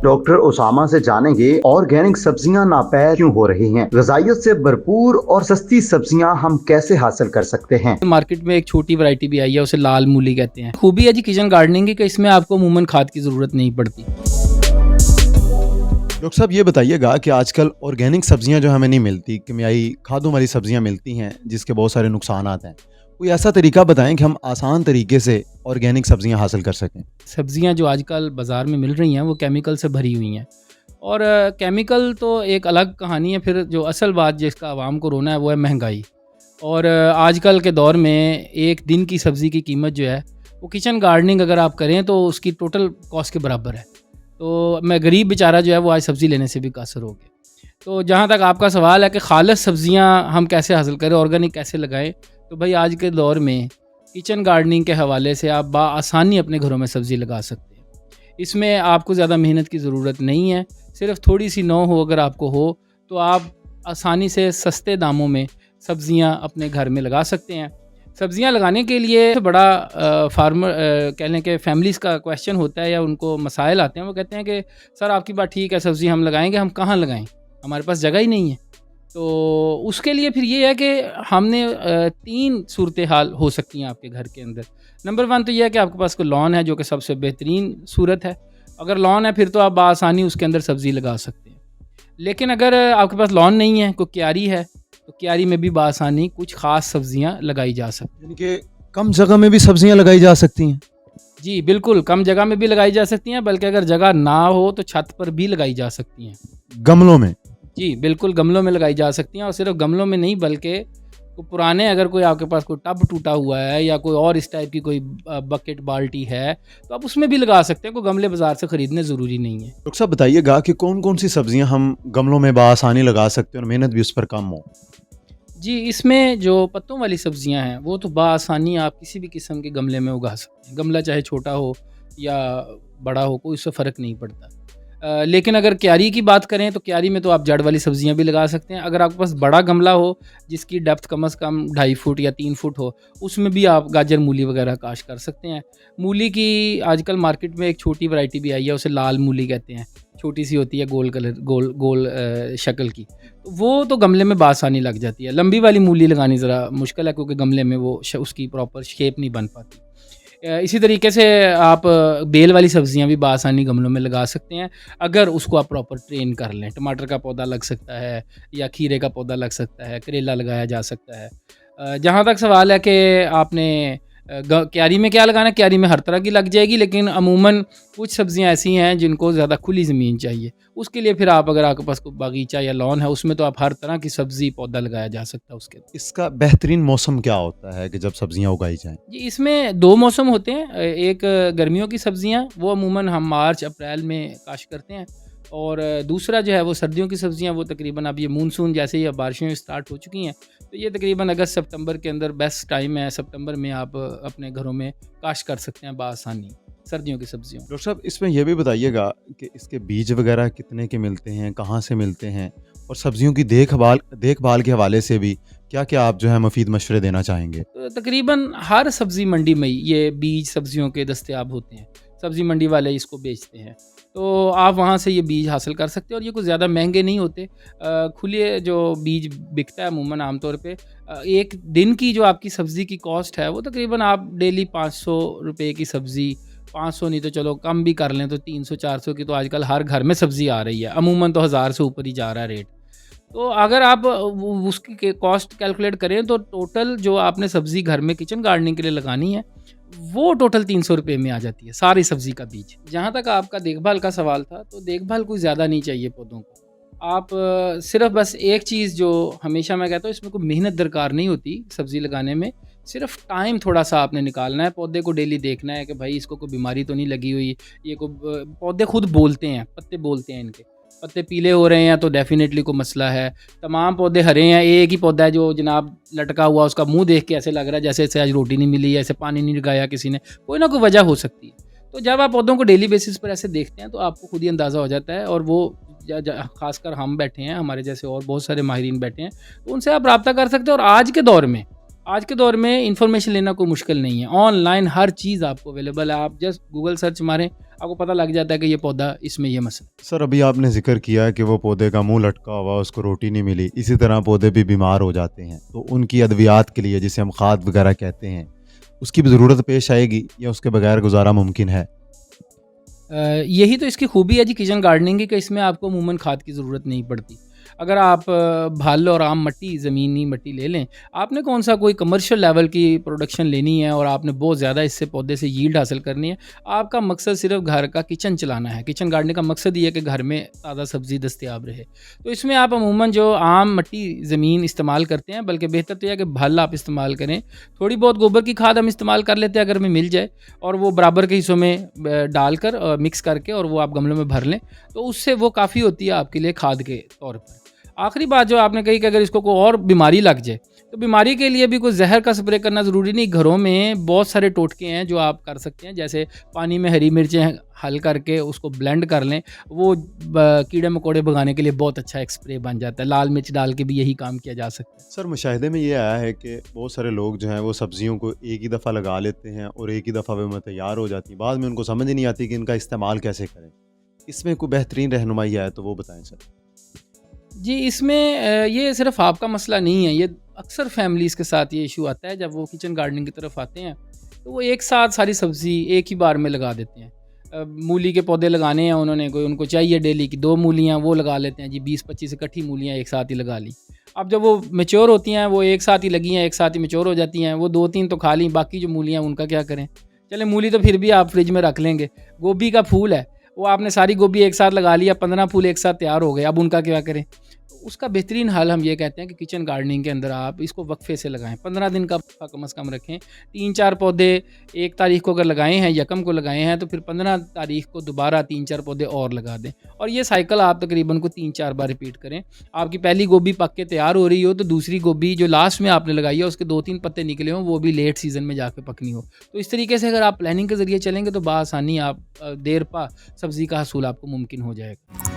Doctor Usama से जानेंगे organic सब्जियां नापैद क्यों हो रही हैं, ग़िज़ाइयत से भरपूर और सस्ती सब्जियां हम कैसे हासिल कर सकते हैं। मार्केट में एक छोटी वैरायटी भी आई है, उसे लाल मूली कहते हैं। खूबी है जी किचन गार्डनिंग की कि इसमें आपको अमूमन खाद की ज़रूरत नहीं पड़ती। डॉक्टर साहब ये बताइएगा कि आजकल ऑर्गेनिक सब्जियां जो हमें नहीं मिलती, कीमियाई खादों वाली सब्जियां मिलती हैं जिसके बहुत सारे नुकसानात हैं। कोई ऐसा तरीका बताएं कि हम आसान तरीके से ऑर्गेनिक सब्जियां हासिल कर सकें। सब्जियां जो आजकल बाज़ार में मिल रही हैं वो केमिकल से भरी हुई हैं, और केमिकल तो एक अलग कहानी है। फिर जो असल बात जिसका आवाम को रोना है वो है महंगाई। और आजकल के दौर में एक दिन की सब्ज़ी की कीमत जो है वो किचन गार्डनिंग अगर आप करें तो उसकी टोटल कॉस्ट के बराबर है। तो मैं गरीब बेचारा जो है वो आज सब्ज़ी लेने से भी कासर हो गया। तो जहाँ तक आपका सवाल है कि खालिस सब्ज़ियाँ हम कैसे हासिल करें, ऑर्गेनिक कैसे लगाएं, तो भाई आज के दौर में किचन गार्डनिंग के हवाले से आप आसानी अपने घरों में सब्ज़ी लगा सकते हैं। इसमें आपको ज़्यादा मेहनत की ज़रूरत नहीं है, सिर्फ थोड़ी सी नौ हो अगर आपको हो तो आप आसानी से सस्ते दामों में सब्ज़ियाँ अपने घर में लगा सकते हैं। सब्ज़ियाँ लगाने के लिए बड़ा फार्मर कह लें कि फैमिलीज़ का क्वेश्चन होता है या उनको मसाइल आते हैं। वो कहते हैं कि सर आपकी बात ठीक है, सब्ज़ी हम लगाएंगे, हम कहाँ लगाएं, हमारे पास जगह ही नहीं है। तो उसके लिए फिर ये है कि हमने 3 सूरत हाल हो सकती हैं आपके घर के अंदर। नंबर 1 तो ये है कि आपके पास कोई लॉन है, जो कि सबसे बेहतरीन सूरत है। अगर लॉन है फिर तो आप बआसानी उसके अंदर सब्ज़ी लगा सकते हैं। लेकिन अगर आपके पास लॉन नहीं है, कोई क्यारी है, तो क्यारी में भी बआसानी कुछ ख़ास सब्ज़ियाँ लगाई जा सकती हैं। यानी कि कम जगह में भी सब्जियां लगाई जा सकती हैं। जी बिल्कुल, कम जगह में भी लगाई जा सकती हैं, बल्कि अगर जगह ना हो तो छत पर भी लगाई जा सकती हैं। गमलों में। जी बिल्कुल, गमलों में लगाई जा सकती हैं, और सिर्फ गमलों में नहीं बल्कि पुराने अगर कोई आपके पास कोई टब टूटा हुआ है या कोई और इस टाइप की कोई बकेट बाल्टी है तो आप उसमें भी लगा सकते हैं। कोई गमले बाज़ार से ख़रीदने ज़रूरी नहीं है। डॉक्टर साहब बताइएगा कि कौन कौन सी सब्जियां हम गमलों में बआसानी लगा सकते हैं और मेहनत भी उस पर कम हो। जी, इसमें जो पत्तों वाली सब्ज़ियाँ हैं वो तो बआसानी आप किसी भी किस्म के गमले में उगा सकते हैं। गमला चाहे छोटा हो या बड़ा हो, कोई उससे फ़र्क नहीं पड़ता। लेकिन अगर क्यारी की बात करें तो क्यारी में तो आप जड़ वाली सब्ज़ियाँ भी लगा सकते हैं। अगर आपके पास बड़ा गमला हो जिसकी डेप्थ कम से कम 2.5 फुट या 3 फुट हो, उसमें भी आप गाजर मूली वगैरह काश कर सकते हैं। मूली की आजकल मार्केट में एक छोटी वैरायटी भी आई है, उसे लाल मूली कहते हैं। छोटी सी होती है, गोल कलर गोल गोल शक्ल की, तो वो तो गमले में बआसानी लग जाती है। लंबी वाली मूली लगानी ज़रा मुश्किल है क्योंकि गमले में वो उसकी प्रॉपर शेप नहीं बन पाती। इसी तरीके से आप बेल वाली सब्ज़ियाँ भी बआसानी गमलों में लगा सकते हैं, अगर उसको आप प्रॉपर ट्रेन कर लें। टमाटर का पौधा लग सकता है या खीरे का पौधा लग सकता है, करेला लगाया जा सकता है। जहाँ तक सवाल है कि आपने क्यारी में क्या लगाना है, क्यारी में हर तरह की लग जाएगी, लेकिन अमूमन कुछ सब्ज़ियाँ ऐसी हैं जिनको ज़्यादा खुली ज़मीन चाहिए। उसके लिए फिर आप अगर आपके पास कोई बागीचा या लॉन है उसमें तो आप हर तरह की सब्ज़ी पौधा लगाया जा सकता है उसके। इसका बेहतरीन मौसम क्या होता है कि जब सब्जियां उगाई जाएं। जी, इसमें 2 मौसम होते हैं। एक गर्मियों की सब्ज़ियाँ, वो अमूमन हम मार्च अप्रैल में काश्त करते हैं, और दूसरा जो है वो सर्दियों की सब्ज़ियाँ, वो तकरीबन अब ये मानसून जैसे ही अब बारिशें स्टार्ट हो चुकी हैं तो ये तकरीबन अगस्त सितंबर के अंदर बेस्ट टाइम है। सितंबर में आप अपने घरों में काश्त कर सकते हैं बआसानी सर्दियों की सब्ज़ियों। डॉक्टर साहब इसमें यह भी बताइएगा कि इसके बीज वगैरह कितने के मिलते हैं, कहाँ से मिलते हैं, और सब्जियों की देखभाल के हवाले से भी क्या क्या आप जो है मुफीद मशवरे देना चाहेंगे। तो तकरीबन हर सब्ज़ी मंडी में ये बीज सब्ज़ियों के दस्तयाब होते हैं। सब्ज़ी मंडी वाले इसको बेचते हैं, तो आप वहाँ से ये बीज हासिल कर सकते हैं, और ये कुछ ज़्यादा महंगे नहीं होते। खुले जो बीज बिकता है अमूमन आमतौर पे, एक दिन की जो आपकी सब्ज़ी की कॉस्ट है वो तकरीबन आप डेली 500 रुपये की सब्ज़ी, 500 नहीं तो चलो कम भी कर लें तो 300-400 की तो आजकल हर घर में सब्ज़ी आ रही है। अमूमन तो 1000 से ऊपर ही जा रहा है रेट। तो अगर आप उसकी कॉस्ट कैलकुलेट करें तो टोटल जो आपने सब्ज़ी घर में किचन गार्डनिंग के लिए लगानी है वो टोटल 300 रुपये में आ जाती है, सारी सब्ज़ी का बीज। जहाँ तक आपका देखभाल का सवाल था, तो देखभाल कोई ज़्यादा नहीं चाहिए पौधों को। आप सिर्फ बस एक चीज़ जो हमेशा मैं कहता हूँ, इसमें कोई मेहनत दरकार नहीं होती सब्ज़ी लगाने में, सिर्फ टाइम थोड़ा सा आपने निकालना है। पौधे को डेली देखना है कि भाई इसको कोई बीमारी तो नहीं लगी हुई। ये को पौधे खुद बोलते हैं, पत्ते बोलते हैं, इनके पत्ते पीले हो रहे हैं तो डेफिनेटली कोई मसला है। तमाम पौधे हरे हैं, एक ही पौधा है जो जनाब लटका हुआ, उसका मुंह देख के ऐसे लग रहा है जैसे इसे आज रोटी नहीं मिली, ऐसे पानी नहीं लगाया किसी ने, कोई ना कोई वजह हो सकती है। तो जब आप पौधों को डेली बेसिस पर ऐसे देखते हैं तो आपको खुद ही अंदाज़ा हो जाता है, और वो ख़ासकर हम बैठे हैं, हमारे जैसे और बहुत सारे माहिरीन बैठे हैं, तो उनसे आप रब्ता कर सकते हैं। और आज के दौर में आज के दौर में इंफॉर्मेशन लेना कोई मुश्किल नहीं है, ऑनलाइन हर चीज़ आपको अवेलेबल है। आप जस्ट गूगल सर्च मारें, आपको पता लग जाता है कि ये पौधा, इसमें ये मसला। सर अभी आपने जिक्र किया कि वो पौधे का मुंह लटका हुआ, उसको रोटी नहीं मिली, इसी तरह पौधे भी बीमार हो जाते हैं, तो उनकी अद्वियात के लिए जिसे हम खाद वगैरह कहते हैं उसकी भी ज़रूरत पेश आएगी या उसके बगैर गुजारा मुमकिन है? यही तो इसकी खूबी है जी किचन गार्डनिंग की, कि इसमें आपको अमूमन खाद की ज़रूरत नहीं पड़ती। अगर आप भाल और आम मट्टी, ज़मीनी मट्टी ले लें, आपने कौन सा कोई कमर्शियल लेवल की प्रोडक्शन लेनी है और आपने बहुत ज़्यादा इससे पौधे से यील्ड हासिल करनी है, आपका मकसद सिर्फ घर का किचन चलाना है। किचन गार्डनिंग का मकसद ये है कि घर में ताज़ा सब्ज़ी दस्तयाब रहे। तो इसमें आप अमूमन जो आम मट्टी ज़मीन इस्तेमाल करते हैं, बल्कि बेहतर तो यह है कि भल आप इस्तेमाल करें। थोड़ी बहुत गोबर की खाद हम इस्तेमाल कर लेते हैं अगर हमें मिल जाए, और वो बराबर के हिस्सों में डालकर मिक्स करके और वो आप गमलों में भर लें, तो उससे वो काफ़ी होती है आपके लिए खाद के तौर पर। आखिरी बात जो आपने कही कि अगर इसको कोई और बीमारी लग जाए, तो बीमारी के लिए भी कोई जहर का स्प्रे करना ज़रूरी नहीं। घरों में बहुत सारे टोटके हैं जो आप कर सकते हैं, जैसे पानी में हरी मिर्चें हल करके उसको ब्लेंड कर लें, वो कीड़े मकोड़े भगाने के लिए बहुत अच्छा एक स्प्रे बन जाता है। लाल मिर्च डाल के भी यही काम किया जा सकता है। सर मुशाहिदे में ये आया है कि बहुत सारे लोग जो हैं वो सब्जियों को एक ही दफ़ा लगा लेते हैं और एक ही दफ़ा में तैयार हो जाती है, बाद में उनको समझ नहीं आती कि इनका इस्तेमाल कैसे करें। इसमें कोई बेहतरीन रहनुमाई है तो वो बताएं सर। जी, इसमें ये सिर्फ़ आपका मसला नहीं है, ये अक्सर फैमिलीज़ के साथ ये इशू आता है। जब वो किचन गार्डनिंग की तरफ आते हैं, तो वो एक साथ सारी सब्ज़ी एक ही बार में लगा देते हैं। मूली के पौधे लगाने हैं उन्होंने, कोई उनको चाहिए डेली की 2 मूलियाँ, वो लगा लेते हैं जी, 20-25 इकट्ठी मूलियाँ एक साथ ही लगा ली। अब जब वो मैच्योर होती हैं, वो एक साथ ही लगी हैं, एक साथ ही मैच्योर हो जाती हैं, वो 2-3 तो खा लीं, बाकी जो मूलियाँ उनका क्या करें? चलें, मूली तो फिर भी आप फ्रिज में रख लेंगे। गोभी का फूल है, वो आपने सारी गोभी एक साथ लगा लिया, 15 फूल एक साथ तैयार हो गए, अब उनका क्या करें? उसका बेहतरीन हल हम ये कहते हैं कि किचन गार्डनिंग के अंदर आप इसको वक्फे से लगाएं, 15 दिन का वक्फा कम से कम रखें। 3-4 पौधे 1 तारीख को अगर लगाए हैं, यकम को लगाए हैं, तो फिर 15 तारीख को दोबारा 3-4 पौधे और लगा दें, और ये साइकिल आप तकरीबन को 3-4 बार रिपीट करें। आपकी पहली गोभी पक के तैयार हो रही हो, तो दूसरी गोभी जो लास्ट में आपने लगाई है उसके 2-3 पत्ते निकले हों, वो भी लेट सीज़न में जाके पकनी हो। तो इस तरीके से अगर आप प्लानिंग के ज़रिए चलेंगे तो बआसानी आप देर पा सब्ज़ी का हसूल आपको मुमकिन हो जाएगा।